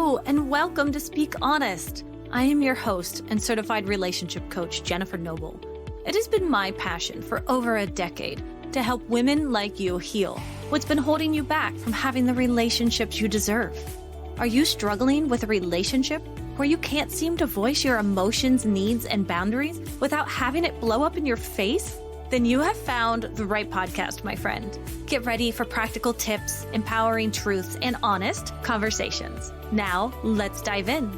Hello, and welcome to Speak Honest. I am your host and certified relationship coach, Jenn Noble. It has been my passion for over a decade to help women like you heal what's been holding you back from having the relationships you deserve. Are you struggling with a relationship where you can't seem to voice your emotions, needs, and boundaries without having it blow up in your face? Then you have found the right podcast, my friend. Get ready for practical tips, empowering truths, and honest conversations. Now, let's dive in.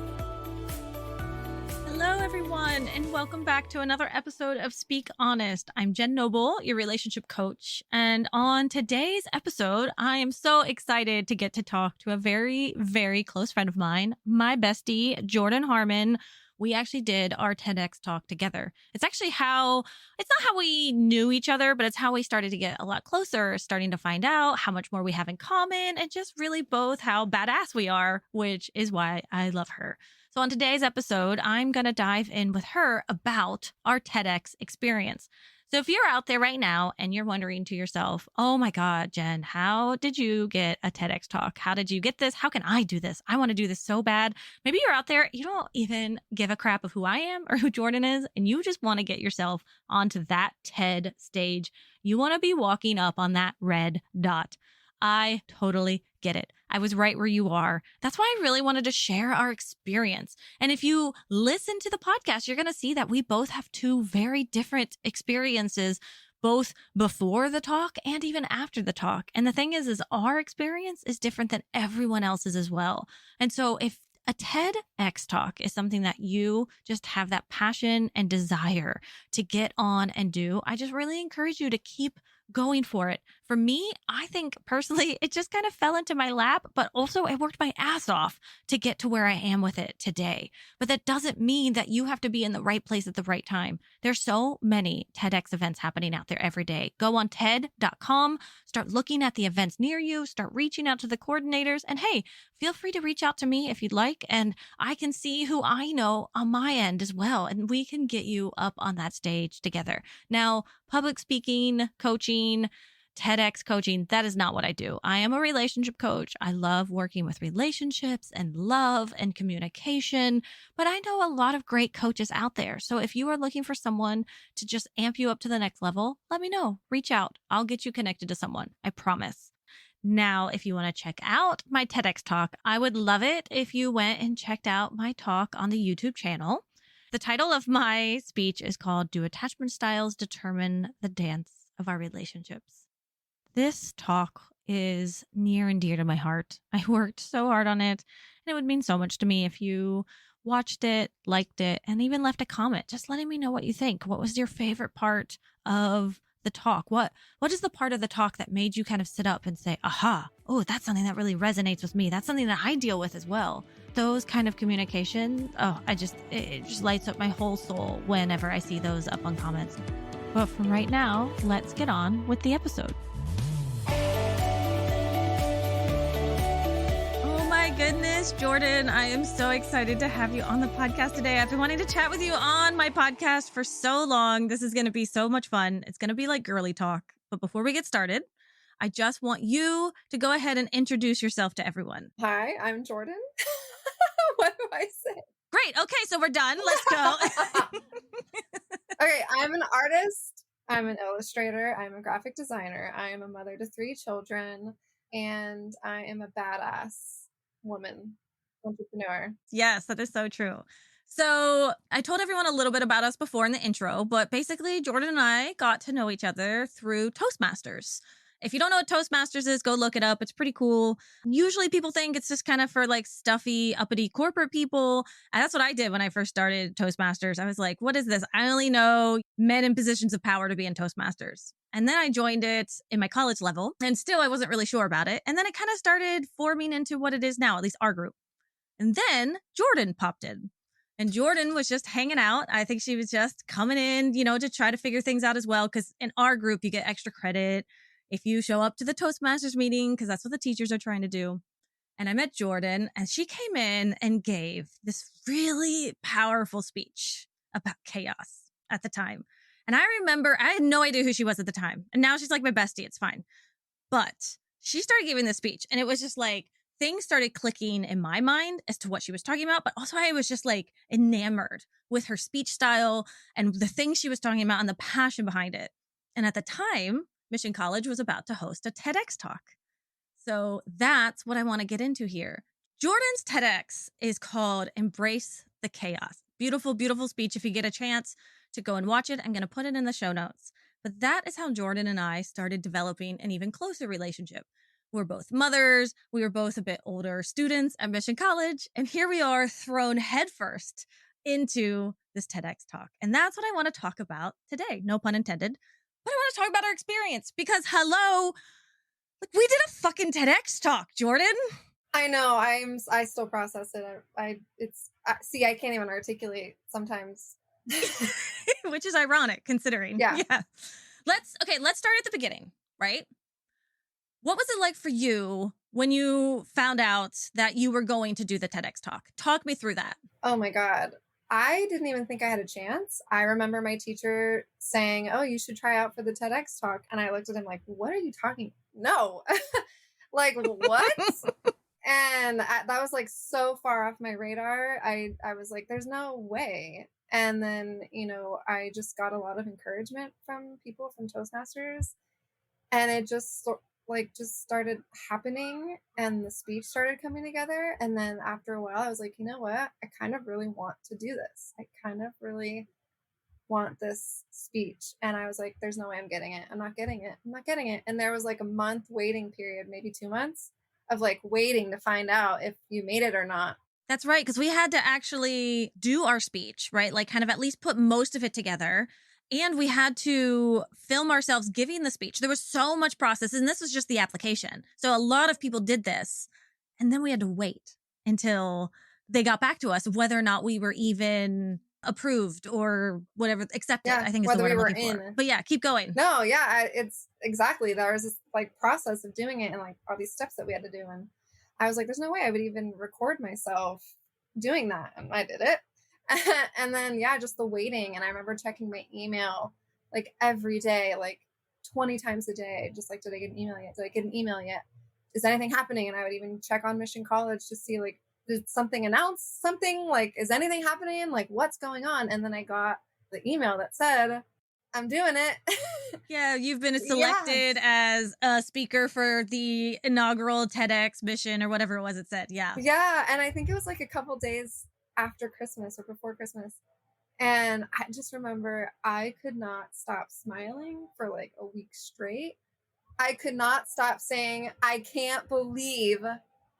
Hello, everyone, and welcome back to another episode of Speak Honest. I'm Jenn Noble, your relationship coach. And on today's episode, I am so excited to get to talk to a very, very close friend of mine, my bestie, Jordan Harmon. We actually did our TEDx talk together. It's actually it's not how we knew each other, but it's how we started to get a lot closer, starting to find out how much more we have in common and just really both how badass we are, which is why I love her. So on today's episode, I'm going to dive in with her about our TEDx experience. So if you're out there right now and you're wondering to yourself, oh my God, Jenn, how did you get a TEDx talk? How did you get this? How can I do this? I want to do this so bad. Maybe you're out there, you don't even give a crap of who I am or who Jordan is, and you just want to get yourself onto that TED stage. You want to be walking up on that red dot. I totally get it. I was right where you are. That's why I really wanted to share our experience. And if you listen to the podcast, you're going to see that we both have two very different experiences, both before the talk and even after the talk. And the thing is our experience is different than everyone else's as well. And so if a TEDx talk is something that you just have that passion and desire to get on and do, I just really encourage you to keep going for it. For me, I think personally, it just kind of fell into my lap, but also I worked my ass off to get to where I am with it today. But that doesn't mean that you have to be in the right place at the right time. There's so many TEDx events happening out there every day. Go on TED.com, start looking at the events near you, start reaching out to the coordinators, and hey, feel free to reach out to me if you'd like, and I can see who I know on my end as well, and we can get you up on that stage together. Now, public speaking, coaching, TEDx coaching, that is not what I do. I am a relationship coach. I love working with relationships and love and communication, but I know a lot of great coaches out there. So if you are looking for someone to just amp you up to the next level, let me know. Reach out. I'll get you connected to someone. I promise. Now, if you want to check out my TEDx talk, I would love it if you went and checked out my talk on the YouTube channel. The title of my speech is called Do Attachment Styles Determine the Dance of Our Relationships? This talk is near and dear to my heart. I worked so hard on it, and it would mean so much to me if you watched it, liked it, and even left a comment, just letting me know what you think. What was your favorite part of the talk? What is the part of the talk that made you kind of sit up and say, aha, oh, that's something that really resonates with me. That's something that I deal with as well. Those kind of communication, it just lights up my whole soul whenever I see those up on comments. But for right now, let's get on with the episode. Oh my goodness, Jordan, I am so excited to have you on the podcast today. I've been wanting to chat with you on my podcast for so long. This is going to be so much fun. It's going to be like girly talk. But before we get started, I just want you to go ahead and introduce yourself to everyone. Hi, I'm Jordan. What do I say? Great. Okay, so we're done. Let's go. Okay, I'm an artist. I'm an illustrator. I'm a graphic designer. I am a mother to 3 children, and I am a badass woman entrepreneur. Yes, that is so true. So I told everyone a little bit about us before in the intro, but basically Jordan and I got to know each other through Toastmasters. If you don't know what Toastmasters is, go look it up. It's pretty cool. Usually people think it's just kind of for like stuffy, uppity corporate people. And that's what I did when I first started Toastmasters. I was like, what is this? I only know men in positions of power to be in Toastmasters. And then I joined it in my college level, and still I wasn't really sure about it. And then it kind of started forming into what it is now, at least our group. And then Jordan popped in. And Jordan was just hanging out. I think she was just coming in, to try to figure things out as well. Because in our group, you get extra credit if you show up to the Toastmasters meeting, because that's what the teachers are trying to do. And I met Jordan, and she came in and gave this really powerful speech about chaos at the time. And I remember, I had no idea who she was at the time. And now she's like my bestie. It's fine. But she started giving this speech, and it was just like things started clicking in my mind as to what she was talking about, but also I was just like enamored with her speech style and the things she was talking about and the passion behind it. And at the time, Mission College was about to host a TEDx talk. So that's what I want to get into here. Jordan's TEDx is called Embrace the Chaos. Beautiful, beautiful speech. If you get a chance to go and watch it, I'm going to put it in the show notes. But that is how Jordan and I started developing an even closer relationship. We're both mothers. We were both a bit older students at Mission College. And here we are thrown headfirst into this TEDx talk. And that's what I want to talk about today. No pun intended. But I want to talk about our experience because hello, like we did a fucking TEDx talk, Jordan. I know. I still process it. See, I can't even articulate sometimes. Which is ironic considering. Yeah. Let's start at the beginning, right? What was it like for you when you found out that you were going to do the TEDx talk? Talk me through that. Oh my God. I didn't even think I had a chance. I remember my teacher saying, "Oh, you should try out for the TEDx talk." And I looked at him like, "What are you talking? No." Like, what? And that was like so far off my radar. I was like, there's no way. And then, I just got a lot of encouragement from people from Toastmasters, and it just started happening, and the speech started coming together. And then after a while, I was like, you know what? I kind of really want to do this. I kind of really want this speech. And I was like, there's no way I'm getting it. I'm not getting it. I'm not getting it. And there was like a month waiting period, maybe 2 months of like waiting to find out if you made it or not. That's right. Because we had to actually do our speech, right? Like kind of at least put most of it together. And we had to film ourselves giving the speech. There was so much process, and this was just the application. So a lot of people did this. And then we had to wait until they got back to us of whether or not we were even approved or whatever, accepted. Yeah, I think is whether the word we I'm were looking for. in. But yeah, keep going. No, yeah, it's exactly. There was this like process of doing it and like all these steps that we had to do. And I was like, there's no way I would even record myself doing that. And I did it. And then, yeah, just the waiting. And I remember checking my email like every day, like 20 times a day, just like, did I get an email yet? Did I get an email yet? Is anything happening? And I would even check on Mission College to see like, did something announce something? Like, is anything happening? Like, what's going on? And then I got the email that said, I'm doing it. Yeah, you've been selected as a speaker for the inaugural TEDx mission or whatever it was it said. Yeah. Yeah. And I think it was like a couple days after Christmas or before Christmas. And I just remember I could not stop smiling for like a week straight. I could not stop saying, I can't believe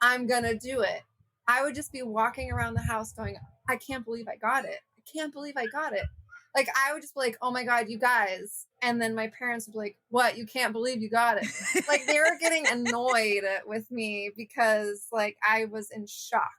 I'm going to do it. I would just be walking around the house going, I can't believe I got it. I can't believe I got it. Like, I would just be like, oh my God, you guys. And then my parents would be like, what? You can't believe you got it. Like, they were getting annoyed with me because like I was in shock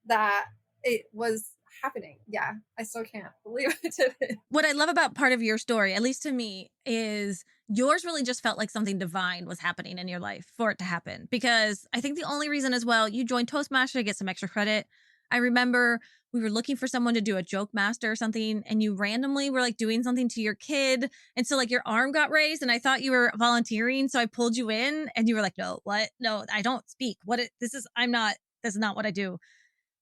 that it was happening. Yeah, I still can't believe I did it. What I love about part of your story, at least to me, is yours really just felt like something divine was happening in your life for it to happen. Because I think the only reason as well, you joined Toastmasters to get some extra credit. I remember we were looking for someone to do a joke master or something, and you randomly were like doing something to your kid. And so like your arm got raised and I thought you were volunteering. So I pulled you in and you were like, no, what? No, I don't speak. This is not what I do.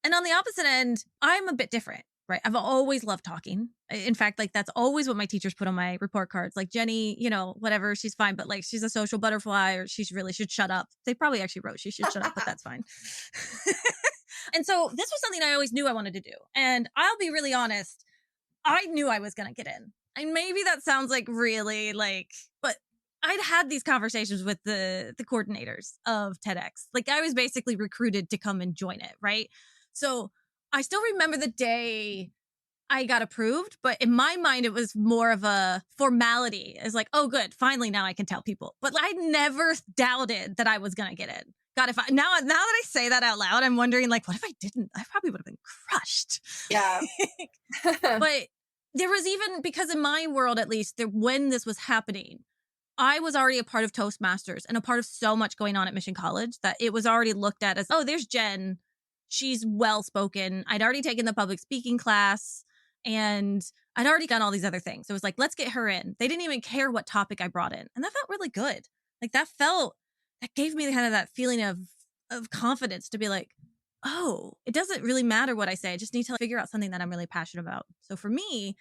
And on the opposite end, I'm a bit different, right? I've always loved talking. In fact, like that's always what my teachers put on my report cards. Like Jenny, whatever, she's fine, but like she's a social butterfly or she really should shut up. They probably actually wrote she should shut up, but that's fine. And so this was something I always knew I wanted to do. And I'll be really honest, I knew I was going to get in. And maybe that sounds like really like, but I'd had these conversations with the coordinators of TEDx. Like I was basically recruited to come and join it, right? So I still remember the day I got approved, but in my mind, it was more of a formality. It's like, oh, good. Finally, now I can tell people. But I never doubted that I was going to get in. God, now that I say that out loud, I'm wondering like, what if I didn't? I probably would have been crushed. Yeah. But there was even, because in my world, at least when this was happening, I was already a part of Toastmasters and a part of so much going on at Mission College that it was already looked at as, oh, there's Jenn. She's well-spoken. I'd already taken the public speaking class and I'd already done all these other things. So it was like, let's get her in. They didn't even care what topic I brought in. And that felt really good. Like that gave me kind of that feeling of of confidence to be like, oh, it doesn't really matter what I say. I just need to figure out something that I'm really passionate about. So for me,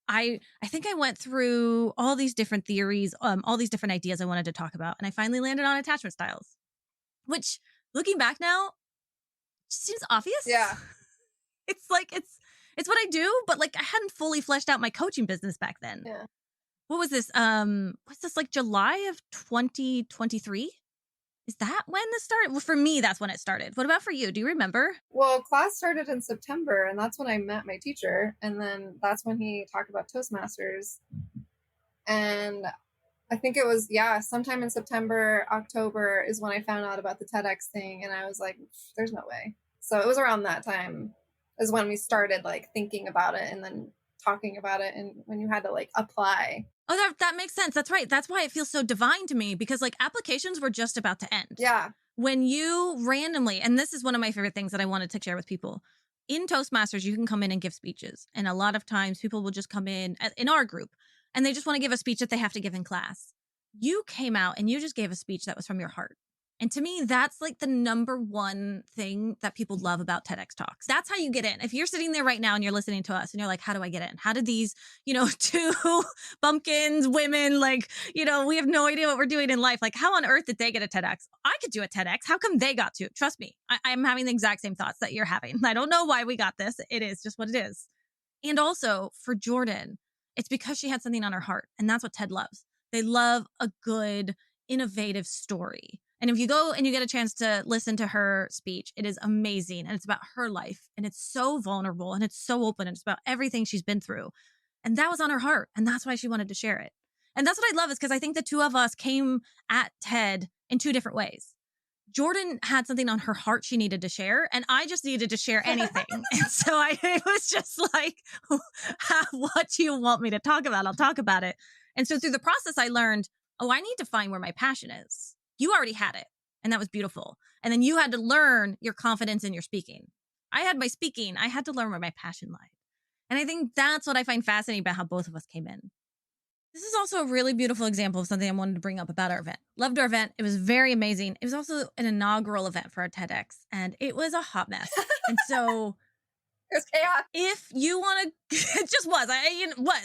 I think I went through all these different theories, all these different ideas I wanted to talk about. And I finally landed on attachment styles, which looking back now seems obvious. Yeah. It's like, it's what I do, but like I hadn't fully fleshed out my coaching business back then. Yeah. What was this? What's this, like July of 2023? Is that when this started? Well, for me, that's when it started. What about for you? Do you remember? Well, class started in September, and that's when I met my teacher. And then that's when he talked about Toastmasters. And I think it was, sometime in September, October is when I found out about the TEDx thing. And I was like, there's no way. So it was around that time is when we started like thinking about it and then talking about it, and when you had to like apply. Oh, that makes sense. That's right. That's why it feels so divine to me, because like applications were just about to end. Yeah. When you randomly, and this is one of my favorite things that I wanted to share with people, in Toastmasters, you can come in and give speeches. And a lot of times people will just come in our group, and they just want to give a speech that they have to give in class. You came out and you just gave a speech that was from your heart. And to me, that's like the number one thing that people love about TEDx Talks. That's how you get in. If you're sitting there right now and you're listening to us and you're like, how do I get in? How did these, two bumpkins, women, like, we have no idea what we're doing in life. Like, how on earth did they get a TEDx? I could do a TEDx. How come they got to? Trust me, I'm having the exact same thoughts that you're having. I don't know why we got this. It is just what it is. And also for Jordan, it's because she had something on her heart. And that's what TED loves. They love a good, innovative story. And if you go and you get a chance to listen to her speech, it is amazing. And it's about her life. And it's so vulnerable and it's so open. And it's about everything she's been through. And that was on her heart. And that's why she wanted to share it. And that's what I love, is because I think the two of us came at TED in two different ways. Jordan had something on her heart she needed to share, and I just needed to share anything. And so it was just like, what do you want me to talk about? I'll talk about it. And so through the process, I learned, I need to find where my passion is. You already had it, and that was beautiful. And then you had to learn your confidence in your speaking. I had my speaking. I had to learn where my passion lied. And I think that's what I find fascinating about how both of us came in. This is also a really beautiful example of something I wanted to bring up about our event. Loved our event. It was very amazing. It was also an inaugural event for our TEDx, and it was a hot mess. And so it was chaos. If you want to, it just was.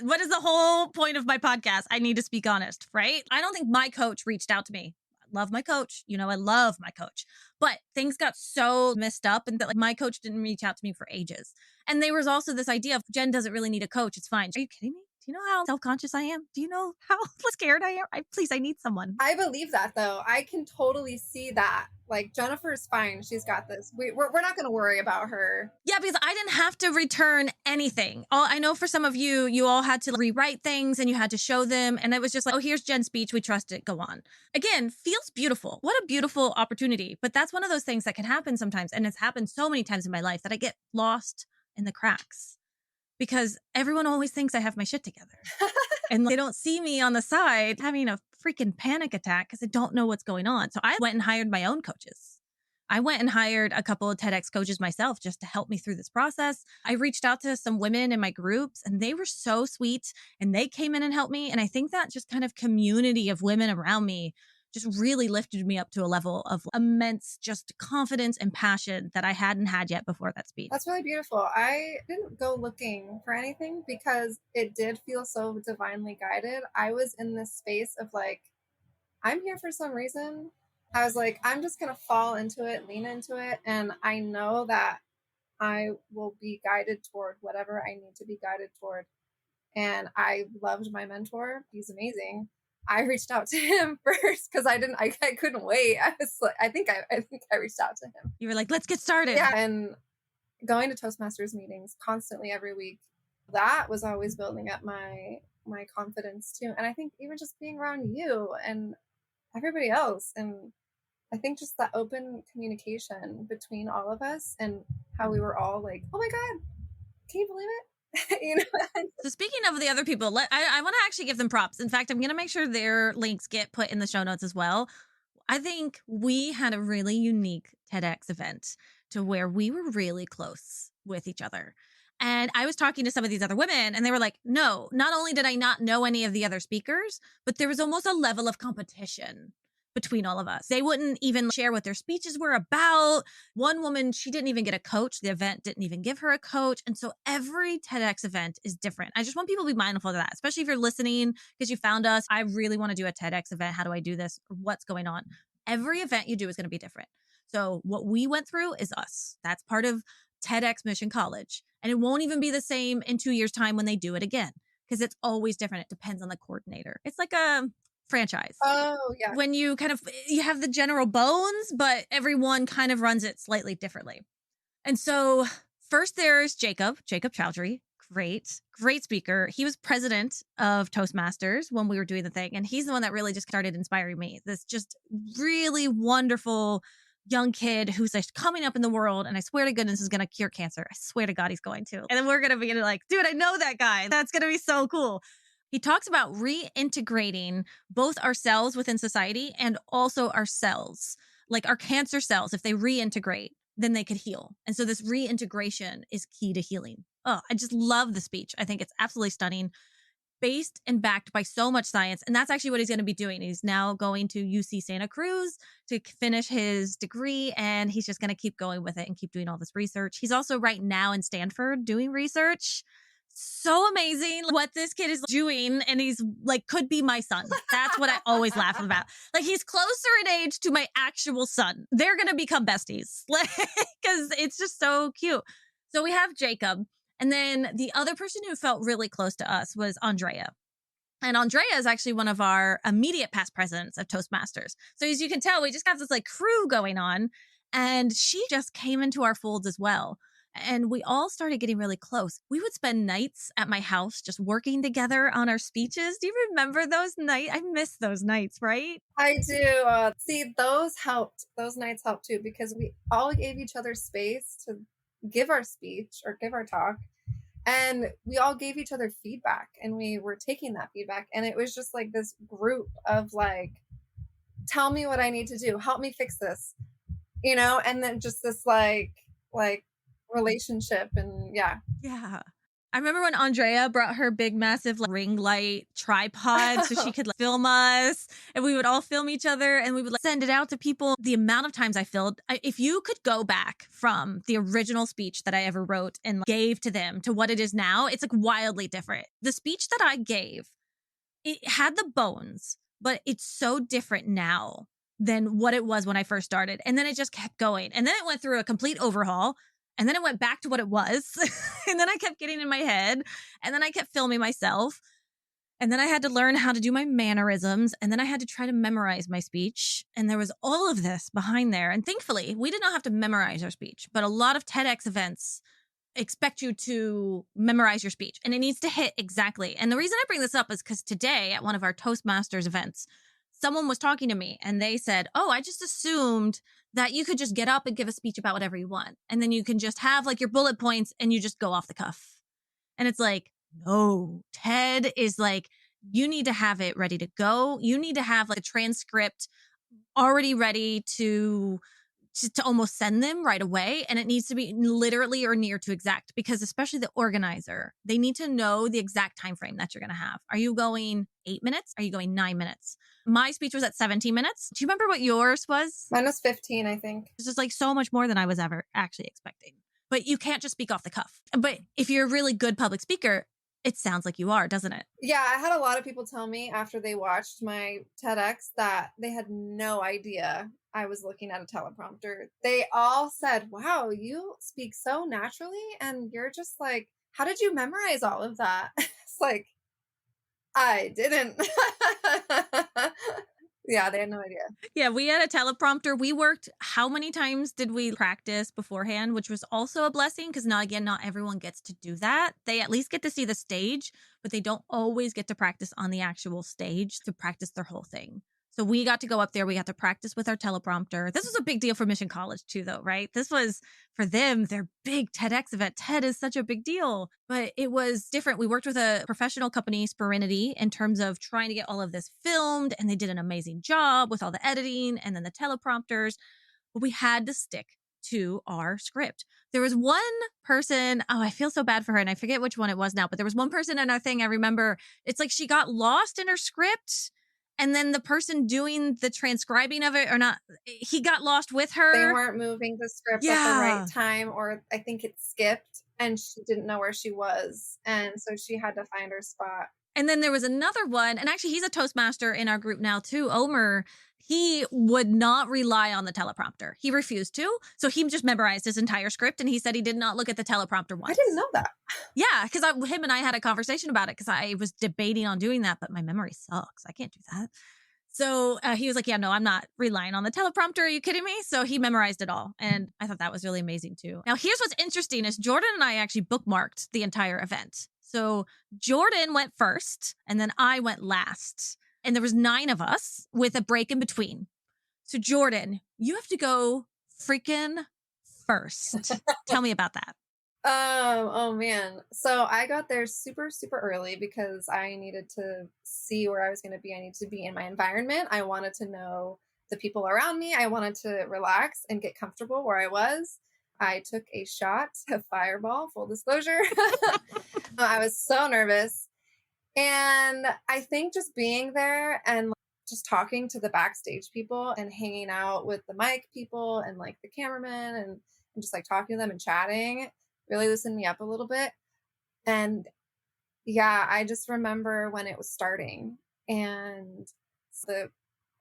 What is the whole point of my podcast? I need to speak honest, right? I don't think my coach reached out to me. Love my coach. I love my coach. But things got so messed up, and that like my coach didn't reach out to me for ages. And there was also this idea of Jen doesn't really need a coach. It's fine. Are you kidding me? Do you know how self-conscious I am? Do you know how scared I am? I need someone. I believe that though. I can totally see that. Like, Jennifer's fine. She's got this. We're not going to worry about her. Yeah, because I didn't have to return anything. I know for some of you, you all had to rewrite things and you had to show them. And it was just like, here's Jen's speech. We trust it. Go on. Again, feels beautiful. What a beautiful opportunity. But that's one of those things that can happen sometimes. And it's happened so many times in my life that I get lost in the cracks, because everyone always thinks I have my shit together. And they don't see me on the side having a freaking panic attack because I don't know what's going on. So I went and hired my own coaches. I went and hired a couple of TEDx coaches myself just to help me through this process. I reached out to some women in my groups, and they were so sweet, and they came in and helped me. And I think that just kind of community of women around me just really lifted me up to a level of immense just confidence and passion that I hadn't had yet before that speech. That's really beautiful. I didn't go looking for anything because it did feel so divinely guided. I was in this space of like, I'm here for some reason. I was like, I'm just going to fall into it, lean into it. And I know that I will be guided toward whatever I need to be guided toward. And I loved my mentor. He's amazing. I reached out to him first because I couldn't wait. I was like, I think I reached out to him. You were like, let's get started. Yeah. And going to Toastmasters meetings constantly every week, that was always building up my confidence too. And I think even just being around you and everybody else, and I think just that open communication between all of us and how we were all like, oh my God, can you believe it? So speaking of the other people, I want to actually give them props. In fact, I'm going to make sure their links get put in the show notes as well. I think we had a really unique TEDx event to where we were really close with each other. And I was talking to some of these other women, and they were like, no, not only did I not know any of the other speakers, but there was almost a level of competition between all of us. They wouldn't even share what their speeches were about. One woman, she didn't even get a coach. The event didn't even give her a coach. And so every TEDx event is different. I just want people to be mindful of that, especially if you're listening because you found us. I really want to do a TEDx event. How do I do this? What's going on? Every event you do is going to be different. So what we went through is us. That's part of TEDx Mission College. And it won't even be the same in 2 years' time when they do it again, because it's always different. It depends on the coordinator. It's like a franchise. Oh, yeah. When you you have the general bones, but everyone kind of runs it slightly differently. And so first there's Jacob Chowdhury. Great speaker. He was president of Toastmasters when we were doing the thing. And he's the one that really just started inspiring me. This just really wonderful young kid who's like coming up in the world. And I swear to goodness is going to cure cancer. I swear to God he's going to. And then we're going to be like, dude, I know that guy. That's going to be so cool. He talks about reintegrating both ourselves within society and also our cells, like our cancer cells. If they reintegrate, then they could heal. And so this reintegration is key to healing. Oh, I just love the speech. I think it's absolutely stunning, based and backed by so much science. And that's actually what he's going to be doing. He's now going to UC Santa Cruz to finish his degree, and he's just going to keep going with it and keep doing all this research. He's also right now in Stanford doing research. So amazing what this kid is doing. And he's like, could be my son. That's what I always laugh about. Like, he's closer in age to my actual son. They're going to become besties because it's just so cute. So we have Jacob. And then the other person who felt really close to us was Andrea. And Andrea is actually one of our immediate past presidents of Toastmasters. So as you can tell, we just got this like crew going on, and she just came into our folds as well. And we all started getting really close. We would spend nights at my house just working together on our speeches. Do you remember those nights? I miss those nights, right? I do. See, those helped. Those nights helped too, because we all gave each other space to give our speech or give our talk. And we all gave each other feedback, and we were taking that feedback. And it was just like this group of like, tell me what I need to do. Help me fix this, and then just this like relationship. And yeah. I remember when Andrea brought her big, massive ring light tripod so she could film us, and we would all film each other, and we would send it out to people. The amount of times I filmed, if you could go back from the original speech that I ever wrote and gave to them to what it is now, it's like wildly different. The speech that I gave, it had the bones, but it's so different now than what it was when I first started. And then it just kept going. And then it went through a complete overhaul. And then it went back to what it was. And then I kept getting in my head. And then I kept filming myself. And then I had to learn how to do my mannerisms. And then I had to try to memorize my speech. And there was all of this behind there. And thankfully, we did not have to memorize our speech. But a lot of TEDx events expect you to memorize your speech. And it needs to hit exactly. And the reason I bring this up is because today at one of our Toastmasters events, someone was talking to me and they said, oh, I just assumed that you could just get up and give a speech about whatever you want. And then you can just have like your bullet points and you just go off the cuff. And it's like, no, TED is like, you need to have it ready to go. You need to have like a transcript already ready to almost send them right away. And it needs to be literally or near to exact, because especially the organizer, they need to know the exact time frame that you're going to have. Are you going 8 minutes? Are you going 9 minutes? My speech was at 17 minutes. Do you remember what yours was? Mine was 15, I think. It's just like so much more than I was ever actually expecting. But you can't just speak off the cuff. But if you're a really good public speaker, it sounds like you are, doesn't it? Yeah, I had a lot of people tell me after they watched my TEDx that they had no idea I was looking at a teleprompter. They all said, wow, you speak so naturally. And you're just like, how did you memorize all of that? It's like, I didn't. Yeah, they had no idea. Yeah, we had a teleprompter. We worked, how many times did we practice beforehand, which was also a blessing because not everyone gets to do that. They at least get to see the stage, but they don't always get to practice on the actual stage to practice their whole thing. So we got to go up there. We got to practice with our teleprompter. This was a big deal for Mission College too, though, right? This was for them, their big TEDx event. TED is such a big deal, but it was different. We worked with a professional company, Spirinity, in terms of trying to get all of this filmed, and they did an amazing job with all the editing and then the teleprompters, but we had to stick to our script. There was one person, oh, I feel so bad for her, and I forget which one it was now, but there was one person in our thing, I remember, it's like she got lost in her script. And then the person doing the transcribing of it or not, he got lost with her. They weren't moving the script at the right time, or I think it skipped and she didn't know where she was. And so she had to find her spot. And then there was another one, and actually he's a Toastmaster in our group now too, Omer. He would not rely on the teleprompter. He refused to. So he just memorized his entire script, and he said he did not look at the teleprompter once. I didn't know that. Yeah, because him and I had a conversation about it because I was debating on doing that, but my memory sucks. I can't do that. So he was like, yeah, no, I'm not relying on the teleprompter. Are you kidding me? So he memorized it all. And I thought that was really amazing too. Now, here's what's interesting is Jordan and I actually bookmarked the entire event. So Jordan went first and then I went last. And there was 9 of us with a break in between. So Jordan, you have to go freaking first. Tell me about that. Oh man. So I got there super, super early because I needed to see where I was going to be. I needed to be in my environment. I wanted to know the people around me. I wanted to relax and get comfortable where I was. I took a shot of Fireball, full disclosure. I was so nervous. And I think just being there and just talking to the backstage people and hanging out with the mic people and like the cameraman and just like talking to them and chatting really loosened me up a little bit. And yeah, I just remember when it was starting and the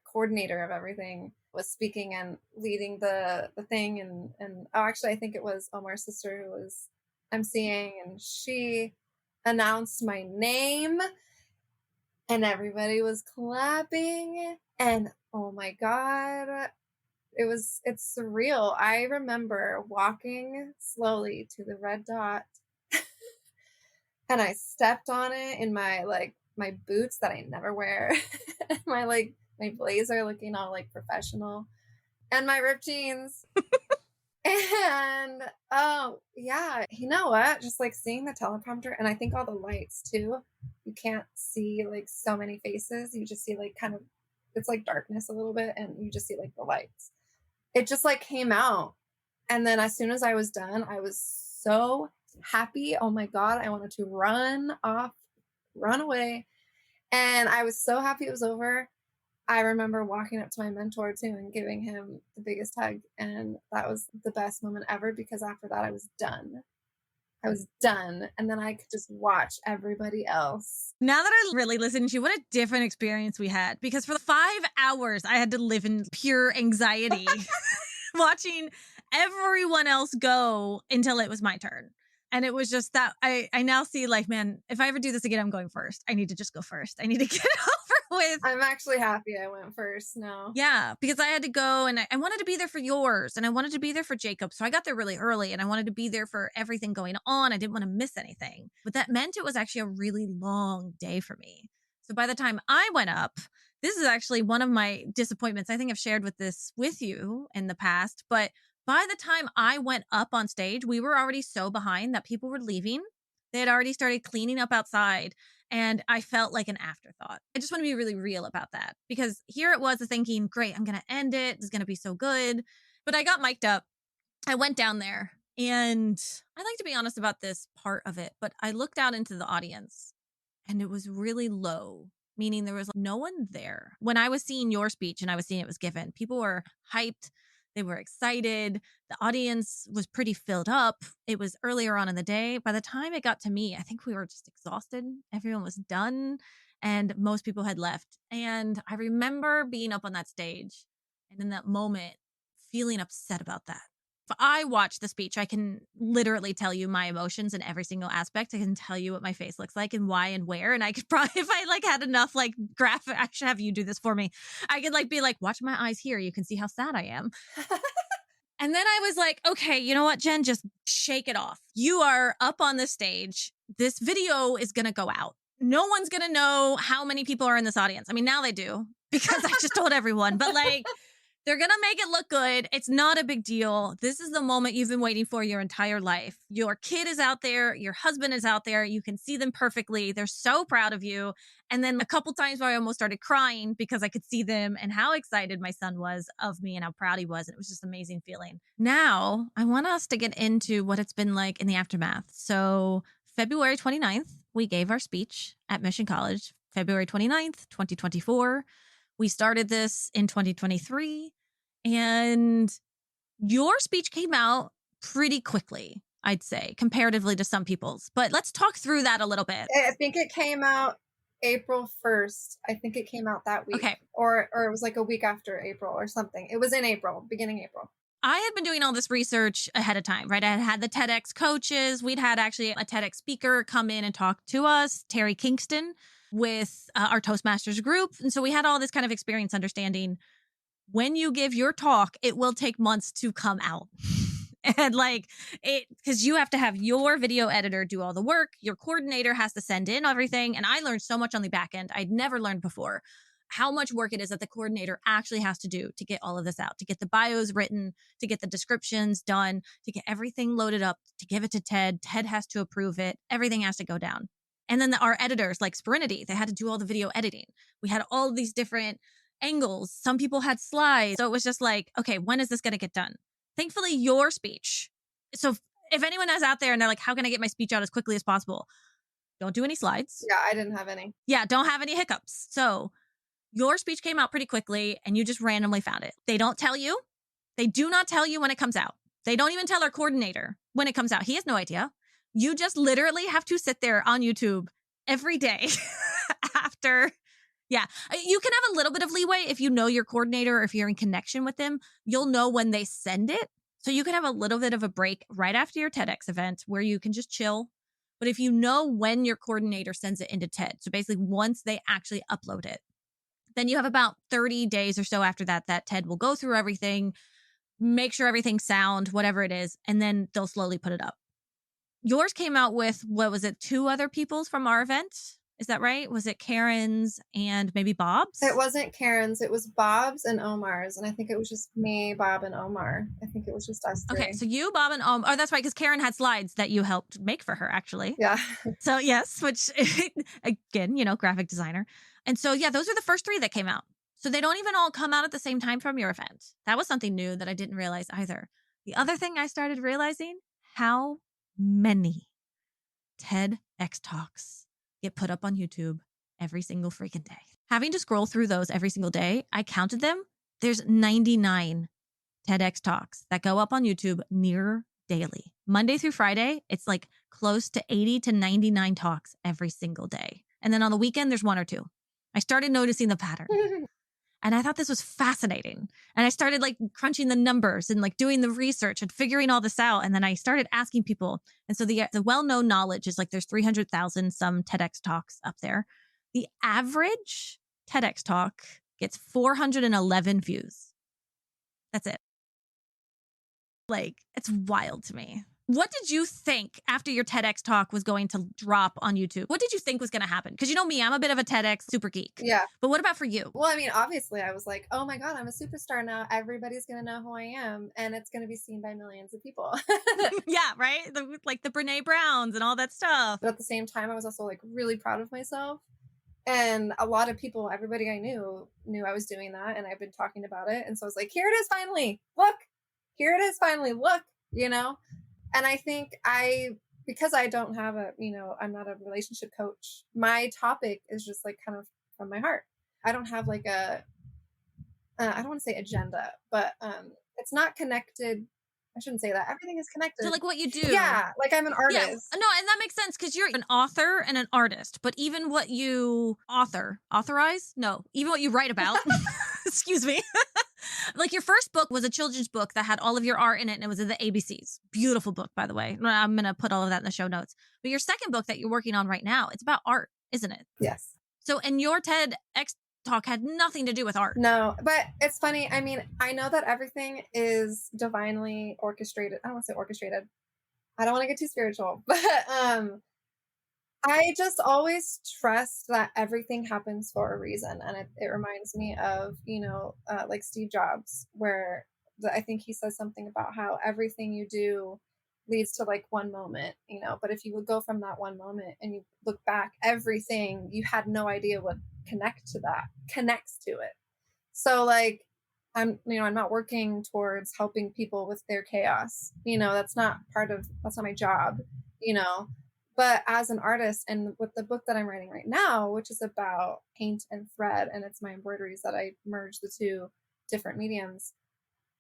coordinator of everything was speaking and leading the thing. And oh, actually, I think it was Omar's sister who was emceeing, and she announced my name and everybody was clapping. And oh my God, it's surreal. I remember walking slowly to the red dot and I stepped on it in my boots that I never wear. my blazer looking all like professional and my ripped jeans. And oh yeah, you know what? Just like seeing the teleprompter and I think all the lights too. You can't see like so many faces. You just see like kind of, it's like darkness a little bit and you just see like the lights. It just like came out. And then as soon as I was done, I was so happy. Oh my God, I wanted to run away. And I was so happy it was over. I remember walking up to my mentor too and giving him the biggest hug. And that was the best moment ever because after that, I was done. And then I could just watch everybody else. Now that I really listened to you, what a different experience we had. Because for the 5 hours, I had to live in pure anxiety watching everyone else go until it was my turn. And it was just that I now see like, man, if I ever do this again, I'm going first. I need to just go first. I need to get over with. I'm actually happy I went first now. Yeah, because I had to go and I wanted to be there for yours and I wanted to be there for Jacob. So I got there really early and I wanted to be there for everything going on. I didn't want to miss anything. But that meant it was actually a really long day for me. So by the time I went up, this is actually one of my disappointments. I think I've shared with you in the past, but by the time I went up on stage, we were already so behind that people were leaving. They had already started cleaning up outside and I felt like an afterthought. I just want to be really real about that because here it was thinking, great, I'm going to end it. It's going to be so good. But I got mic'd up. I went down there and I like to be honest about this part of it, but I looked out into the audience and it was really low, meaning there was no one there. When I was seeing your speech and I was seeing it was given, people were hyped. They were excited. The audience was pretty filled up. It was earlier on in the day. By the time it got to me, I think we were just exhausted. Everyone was done and most people had left. And I remember being up on that stage and in that moment, feeling upset about that. If I watch the speech, I can literally tell you my emotions in every single aspect. I can tell you what my face looks like and why and where. And I could probably, if I like had enough like graphic, I should have you do this for me. I could like be like, watch my eyes here. You can see how sad I am. And then I was like, okay, you know what, Jen, just shake it off. You are up on the stage. This video is going to go out. No one's going to know how many people are in this audience. I mean, now they do because I just told everyone, but like, they're going to make it look good. It's not a big deal. This is the moment you've been waiting for your entire life. Your kid is out there. Your husband is out there. You can see them perfectly. They're so proud of you. And then a couple times where I almost started crying because I could see them and how excited my son was of me and how proud he was. And it was just an amazing feeling. Now, I want us to get into what it's been like in the aftermath. So February 29th, we gave our speech at Mission College. February 29th, 2024. We started this in 2023, and your speech came out pretty quickly, I'd say, comparatively to some people's. But let's talk through that a little bit. I think it came out April 1st. I think it came out that week. Okay. Or it was like a week after April or something. It was in April, beginning April. I had been doing all this research ahead of time, right? I had the TEDx coaches. We'd had actually a TEDx speaker come in and talk to us, Terry Kingston, with our Toastmasters group. And so we had all this kind of experience understanding when you give your talk, it will take months to come out. And like it, because you have to have your video editor do all the work. Your coordinator has to send in everything. And I learned so much on the back end I'd never learned before. How much work it is that the coordinator actually has to do to get all of this out, to get the bios written, to get the descriptions done, to get everything loaded up, to give it to Ted. Ted has to approve it. Everything has to go down. And then our editors, like Serenity, they had to do all the video editing. We had all of these different angles. Some people had slides. So it was just like, okay, when is this going to get done? Thankfully, your speech. So if anyone is out there and they're like, how can I get my speech out as quickly as possible? Don't do any slides. Yeah, I didn't have any. Yeah, don't have any hiccups. So your speech came out pretty quickly and you just randomly found it. They don't tell you. They do not tell you when it comes out. They don't even tell our coordinator when it comes out. He has no idea. You just literally have to sit there on YouTube every day after. Yeah, you can have a little bit of leeway if you know your coordinator or if you're in connection with them. You'll know when they send it. So you can have a little bit of a break right after your TEDx event where you can just chill. But if you know when your coordinator sends it into TED, so basically once they actually upload it, then you have about 30 days or so after that TED will go through everything, make sure everything's sound, whatever it is, and then they'll slowly put it up. Yours came out with, what was it, 2 other people's from our event? Is that right? Was it Karen's and maybe Bob's? It wasn't Karen's. It was Bob's and Omar's. And I think it was just me, Bob, and Omar. I think it was just us 3. Okay, so you, Bob, and Omar. Oh, that's right, because Karen had slides that you helped make for her, actually. Yeah. So yes, which, again, graphic designer. And so, yeah, those are the first 3 that came out. So they don't even all come out at the same time from your event. That was something new that I didn't realize either. The other thing I started realizing, how many TEDx talks get put up on YouTube every single freaking day. Having to scroll through those every single day, I counted them. There's 99 TEDx talks that go up on YouTube near daily. Monday through Friday, it's like close to 80 to 99 talks every single day. And then on the weekend, there's 1 or 2. I started noticing the pattern. And I thought this was fascinating. And I started like crunching the numbers and like doing the research and figuring all this out. And then I started asking people. And so the well-known knowledge is like there's 300,000 some TEDx talks up there. The average TEDx talk gets 411 views. That's it. Like, it's wild to me. What did you think after your TEDx talk was going to drop on YouTube? What did you think was going to happen? Because you know me, I'm a bit of a TEDx super geek. Yeah. But what about for you? Well, I mean, obviously I was like, oh my God, I'm a superstar now. Everybody's going to know who I am. And it's going to be seen by millions of people. Yeah, right? Like the Brene Browns and all that stuff. But at the same time, I was also like really proud of myself. And a lot of people, everybody I knew I was doing that. And I've been talking about it. And so I was like, here it is finally. Look, here it is finally. Look, And I think because I don't have I'm not a relationship coach, my topic is just like kind of from my heart. I don't have like I don't want to say agenda, but it's not connected. I shouldn't say that. Everything is connected. So like what you do. Yeah. Like I'm an artist. Yeah. No, and that makes sense because you're an author and an artist, but even what you authorize? No, even what you write about, excuse me. Like your first book was a children's book that had all of your art in it and it was in the ABCs. Beautiful book, by the way. I'm going to put all of that in the show notes. But your second book that you're working on right now, it's about art, isn't it? Yes. So, and your TEDx talk had nothing to do with art. No, but it's funny. I mean, I know that everything is divinely orchestrated. I don't want to say orchestrated. I don't want to get too spiritual, but I just always trust that everything happens for a reason. And it reminds me of, like Steve Jobs, where I think he says something about how everything you do leads to like one moment, but if you would go from that one moment and you look back, everything you had no idea would connects to it. So like, I'm not working towards helping people with their chaos. That's not my job, But as an artist, and with the book that I'm writing right now, which is about paint and thread, and it's my embroideries that I merge the two different mediums,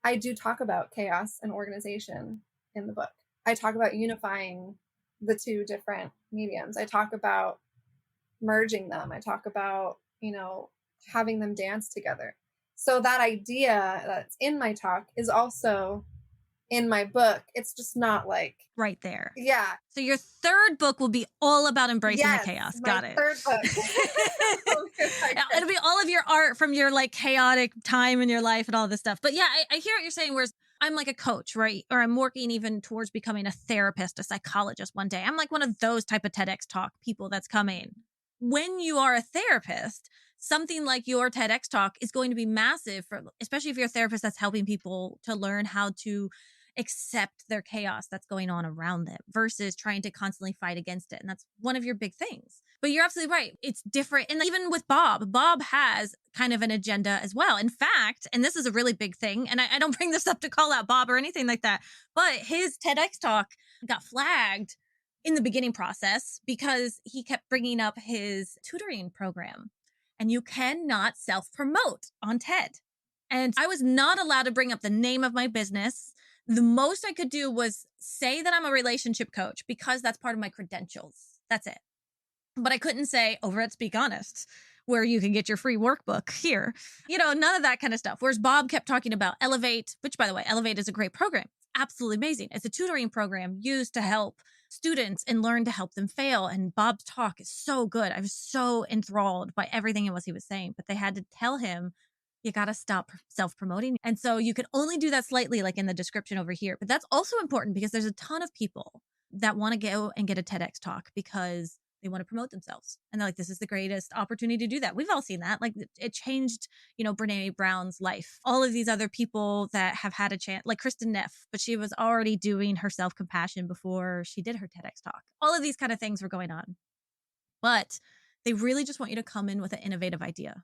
I do talk about chaos and organization in the book. I talk about unifying the two different mediums. I talk about merging them. I talk about, having them dance together. So that idea that's in my talk is also in my book. It's just not like right there. Yeah. So your third book will be all about embracing the Yes, chaos. my Got it. third book. It'll be all of your art from your like chaotic time in your life and all this stuff. But yeah, I hear what you're saying, whereas I'm like a coach, right? Or I'm working even towards becoming a therapist, a psychologist one day. I'm like one of those type of TEDx talk people that's coming. When you are a therapist, something like your TEDx talk is going to be massive for, especially if you're a therapist that's helping people to learn how to accept their chaos that's going on around them versus trying to constantly fight against it. And that's one of your big things. But you're absolutely right. It's different. And even with Bob has kind of an agenda as well. In fact, and this is a really big thing, and I don't bring this up to call out Bob or anything like that, but his TEDx talk got flagged in the beginning process because he kept bringing up his tutoring program. And you cannot self-promote on TED. And I was not allowed to bring up the name of my business. The most I could do was say that I'm a relationship coach because that's part of my credentials. That's it. But I couldn't say over at Speak Honest, where you can get your free workbook here. None of that kind of stuff. Whereas Bob kept talking about Elevate, which by the way, Elevate is a great program. Absolutely amazing. It's a tutoring program used to help students and learn to help them fail. And Bob's talk is so good. I was so enthralled by everything it was he was saying, but they had to tell him, you got to stop self-promoting. And so you can only do that slightly, like in the description over here. But that's also important because there's a ton of people that want to go and get a TEDx talk because they want to promote themselves. And they're like, this is the greatest opportunity to do that. We've all seen that. Like it changed, Brene Brown's life. All of these other people that have had a chance, like Kristen Neff, but she was already doing her self-compassion before she did her TEDx talk. All of these kind of things were going on. But they really just want you to come in with an innovative idea.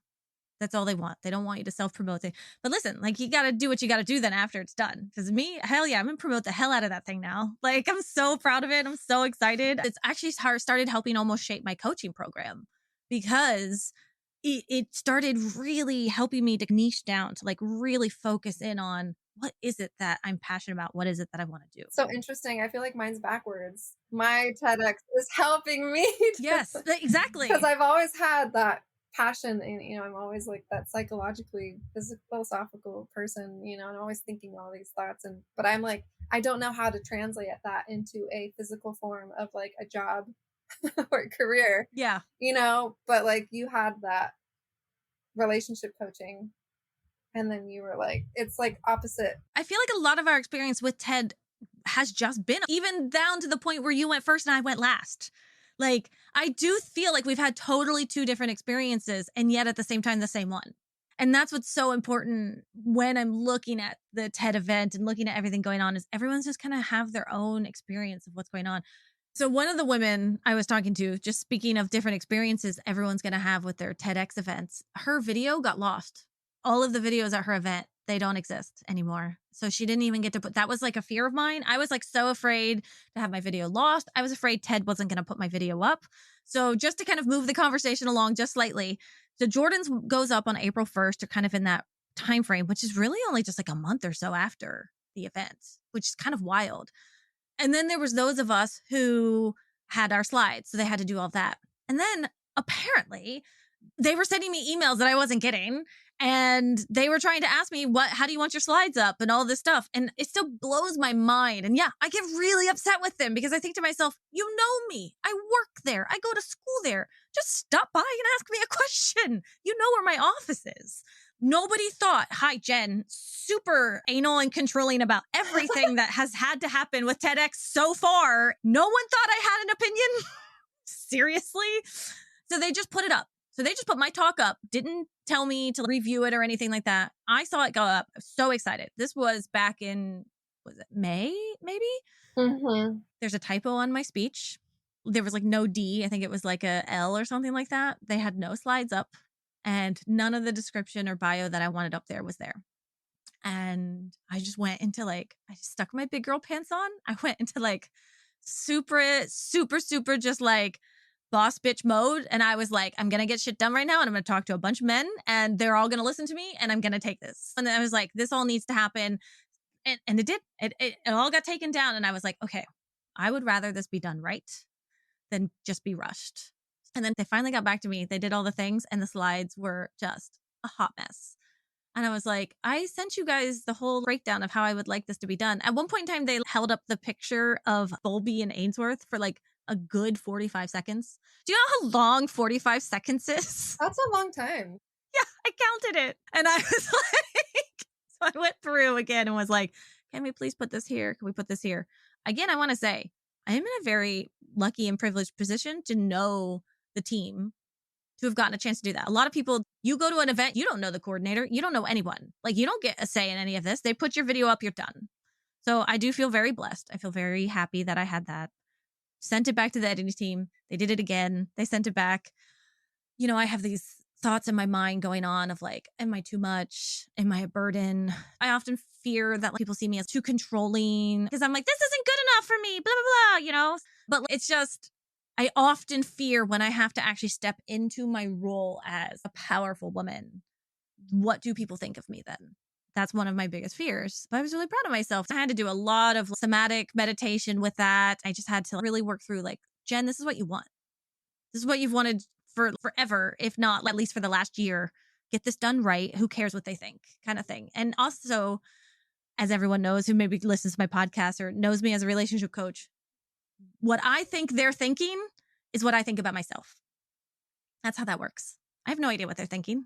That's all they want. They don't want you to self-promote. But listen, like you got to do what you got to do then after it's done. Because me, hell yeah, I'm going to promote the hell out of that thing now. Like I'm so proud of it. I'm so excited. It's actually started helping almost shape my coaching program because it started really helping me to niche down, to like really focus in on what is it that I'm passionate about? What is it that I want to do? So interesting. I feel like mine's backwards. My TEDx is helping me. Yes, exactly. Because I've always had that passion, and I'm always like that psychologically philosophical person, I'm always thinking all these thoughts, but I'm like, I don't know how to translate that into a physical form of like a job or a career. Yeah. But like you had that relationship coaching and then you were like, it's like opposite. I feel like a lot of our experience with TED has just been even down to the point where you went first and I went last. Like, I do feel like we've had totally two different experiences and yet at the same time, the same one. And that's what's so important when I'm looking at the TED event and looking at everything going on is everyone's just kind of have their own experience of what's going on. So one of the women I was talking to, just speaking of different experiences everyone's going to have with their TEDx events, her video got lost. All of the videos at her event, they don't exist anymore. So she didn't even get to put, that was like a fear of mine. I was like so afraid to have my video lost. I was afraid TED wasn't going to put my video up. So just to kind of move the conversation along just slightly. So Jordan's goes up on April 1st or kind of in that time frame, which is really only just like a month or so after the event, which is kind of wild. And then there was those of us who had our slides. So they had to do all that. And then apparently they were sending me emails that I wasn't getting. And they were trying to ask me, how do you want your slides up and all this stuff? And it still blows my mind. And yeah, I get really upset with them because I think to myself, you know me, I work there. I go to school there. Just stop by and ask me a question. You know where my office is. Nobody thought, hi, Jen, super anal and controlling about everything that has had to happen with TEDx so far. No one thought I had an opinion. Seriously? So they just put it up. So they just put my talk up, didn't tell me to review it or anything like that. I saw it go up. I was so excited. This was back in, was it May, maybe? Mm-hmm. There's a typo on my speech. There was like no D. I think it was like a L or something like that. They had no slides up and none of the description or bio that I wanted up there was there. And I just went into I just stuck my big girl pants on. I went into super just like boss bitch mode. And I was like, I'm going to get shit done right now. And I'm going to talk to a bunch of men and they're all going to listen to me and I'm going to take this. And then I was like, this all needs to happen. And it did. It all got taken down. And I was like, okay, I would rather this be done right than just be rushed. And then they finally got back to me. They did all the things and the slides were just a hot mess. And I was like, I sent you guys the whole breakdown of how I would like this to be done. At one point in time, they held up the picture of Bowlby and Ainsworth for like a good 45 seconds. Do you know how long 45 seconds is? That's a long time. Yeah, I counted it. And I was like, so I went through again and was like, can we please put this here? Can we put this here? Again, I want to say, I am in a very lucky and privileged position to know the team, to have gotten a chance to do that. A lot of people, you go to an event, you don't know the coordinator, you don't know anyone. Like, you don't get a say in any of this. They put your video up, you're done. So I do feel very blessed. I feel very happy that I had that. Sent it back to the editing team. They did it again. They sent it back. You know, I have these thoughts in my mind going on of like, am I too much? Am I a burden? I often fear that people see me as too controlling because I'm like, this isn't good enough for me, blah, blah, blah, you know? But it's just, I often fear when I have to actually step into my role as a powerful woman. What do people think of me then? That's one of my biggest fears. But I was really proud of myself. I had to do a lot of somatic meditation with that. I just had to really work through like, Jen, this is what you want. This is what you've wanted for forever, if not at least for the last year. Get this done right. Who cares what they think, kind of thing. And also, as everyone knows who maybe listens to my podcast or knows me as a relationship coach, what I think they're thinking is what I think about myself. That's how that works. I have no idea what they're thinking.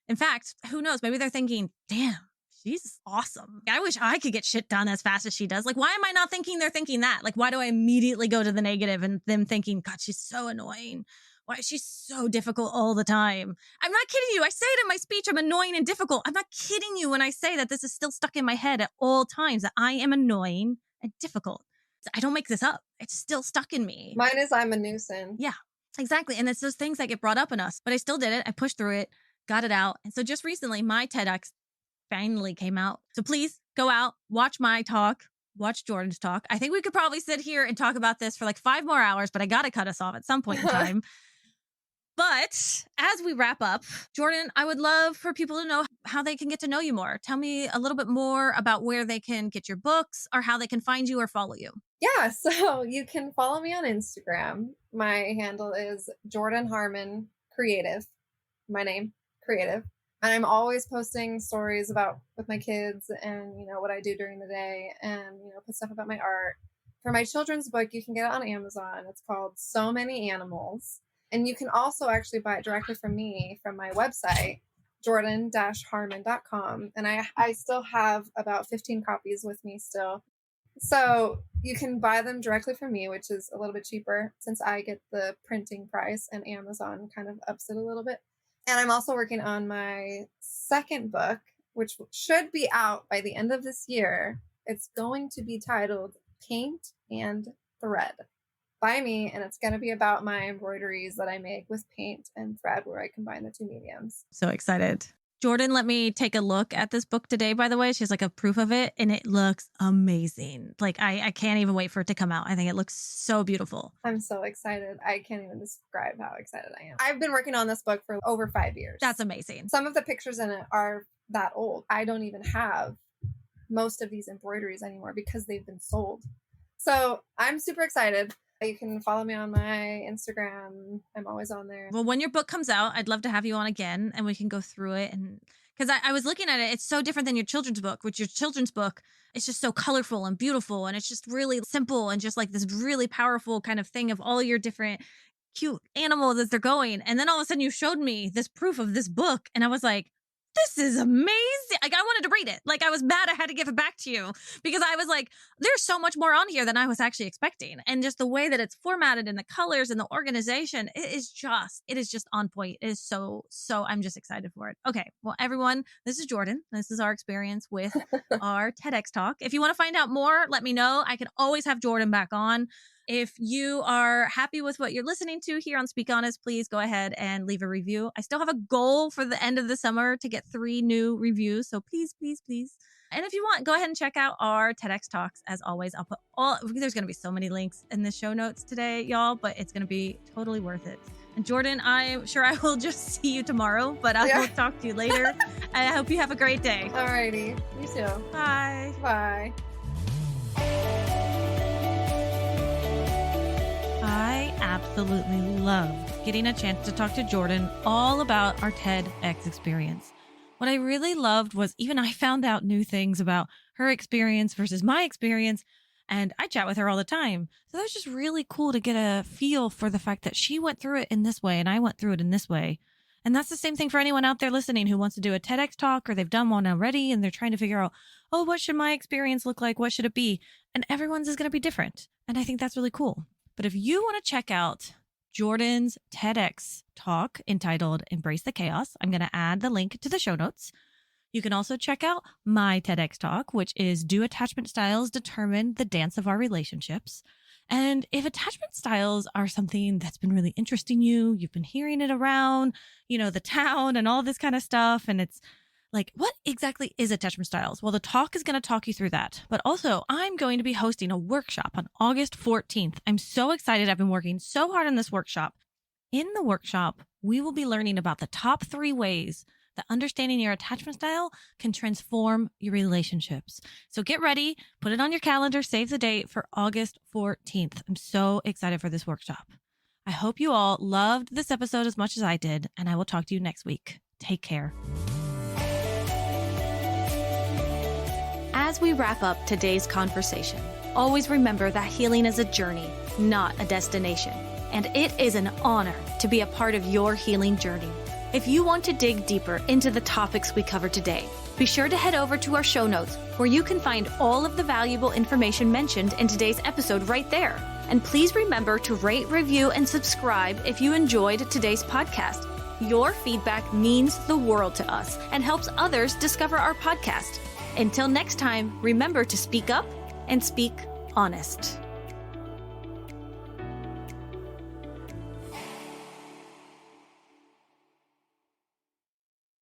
In fact, who knows? Maybe they're thinking, damn, she's awesome. I wish I could get shit done as fast as she does. Like, why am I not thinking they're thinking that? Like, why do I immediately go to the negative and them thinking, God, she's so annoying. Why is she so difficult all the time? I'm not kidding you. I say it in my speech. I'm annoying and difficult. I'm not kidding you when I say that this is still stuck in my head at all times, that I am annoying and difficult. I don't make this up. It's still stuck in me. Mine is I'm a nuisance. Yeah, exactly. And it's those things that get brought up in us. But I still did it. I pushed through it, got it out. And so just recently, my TEDx finally came out. So please go out, watch my talk, watch Jordan's talk. I think we could probably sit here and talk about this for like 5 more hours, but I got to cut us off at some point in time. But as we wrap up, Jordan, I would love for people to know how they can get to know you more. Tell me a little bit more about where they can get your books or how they can find you or follow you. Yeah, so you can follow me on Instagram. My handle is Jordan Harmon Creative. My name, Creative. And I'm always posting stories about with my kids and, you know, what I do during the day and, you know, put stuff about my art. For my children's book, you can get it on Amazon. It's called So Many Animals. And you can also actually buy it directly from me from my website, jordan-harmon.com. And I still have about 15 copies with me still. So you can buy them directly from me, which is a little bit cheaper since I get the printing price and Amazon kind of ups it a little bit. And I'm also working on my second book, which should be out by the end of this year. It's going to be titled Paint and Thread by me, and it's going to be about my embroideries that I make with paint and thread where I combine the two mediums. So excited. Jordan let me take a look at this book today, by the way. She has like a proof of it and it looks amazing. Like I can't even wait for it to come out. I think it looks so beautiful. I'm so excited. I can't even describe how excited I am. I've been working on this book for over 5 years. That's amazing. Some of the pictures in it are that old. I don't even have most of these embroideries anymore because they've been sold. So I'm super excited. You can follow me on my Instagram. I'm always on there. Well, when your book comes out, I'd love to have you on again and we can go through it. And because I was looking at it, it's so different than your children's book, which your children's book, it's just so colorful and beautiful. And it's just really simple and just like this really powerful kind of thing of all your different cute animals as they're going. And then all of a sudden you showed me this proof of this book. And I was like, this is amazing. Like I wanted to read it. Like I was mad I had to give it back to you because I was like, there's so much more on here than I was actually expecting. And just the way that it's formatted and the colors and the organization, it is just on point. It is so I'm just excited for it. Okay. Well, everyone, this is Jordan. This is our experience with our TEDx talk. If you want to find out more, let me know. I can always have Jordan back on. If you are happy with what you're listening to here on Speak Honest, please go ahead and leave a review. I still have a goal for the end of the summer to get 3 new reviews. So please. And if you want, go ahead and check out our TEDx Talks. As always, I'll put there's going to be so many links in the show notes today, y'all, but it's going to be totally worth it. And Jordan, I'm sure I will just see you tomorrow, but I will talk to you later. And I hope you have a great day. Alrighty. You too. Bye. Bye. I absolutely loved getting a chance to talk to Jordan all about our TEDx experience. What I really loved was even I found out new things about her experience versus my experience, and I chat with her all the time. So that was just really cool to get a feel for the fact that she went through it in this way and I went through it in this way. And that's the same thing for anyone out there listening who wants to do a TEDx talk or they've done one already and they're trying to figure out, oh, what should my experience look like? What should it be? And everyone's is going to be different. And I think that's really cool. But if you want to check out Jordan's TEDx talk entitled Embrace the Chaos, I'm going to add the link to the show notes. You can also check out my TEDx talk, which is Do Attachment Styles Determine the Dance of Our Relationships? And if attachment styles are something that's been really interesting you've been hearing it around, the town and all this kind of stuff. And it's like, what exactly is attachment styles? Well, the talk is going to talk you through that. But also, I'm going to be hosting a workshop on August 14th. I'm so excited. I've been working so hard on this workshop. In the workshop, we will be learning about the top 3 ways that understanding your attachment style can transform your relationships. So get ready, put it on your calendar, save the date for August 14th. I'm so excited for this workshop. I hope you all loved this episode as much as I did, and I will talk to you next week. Take care. As we wrap up today's conversation, always remember that healing is a journey, not a destination. And it is an honor to be a part of your healing journey. If you want to dig deeper into the topics we covered today, be sure to head over to our show notes where you can find all of the valuable information mentioned in today's episode right there. And please remember to rate, review, and subscribe if you enjoyed today's podcast. Your feedback means the world to us and helps others discover our podcast. Until next time, remember to speak up and speak honest.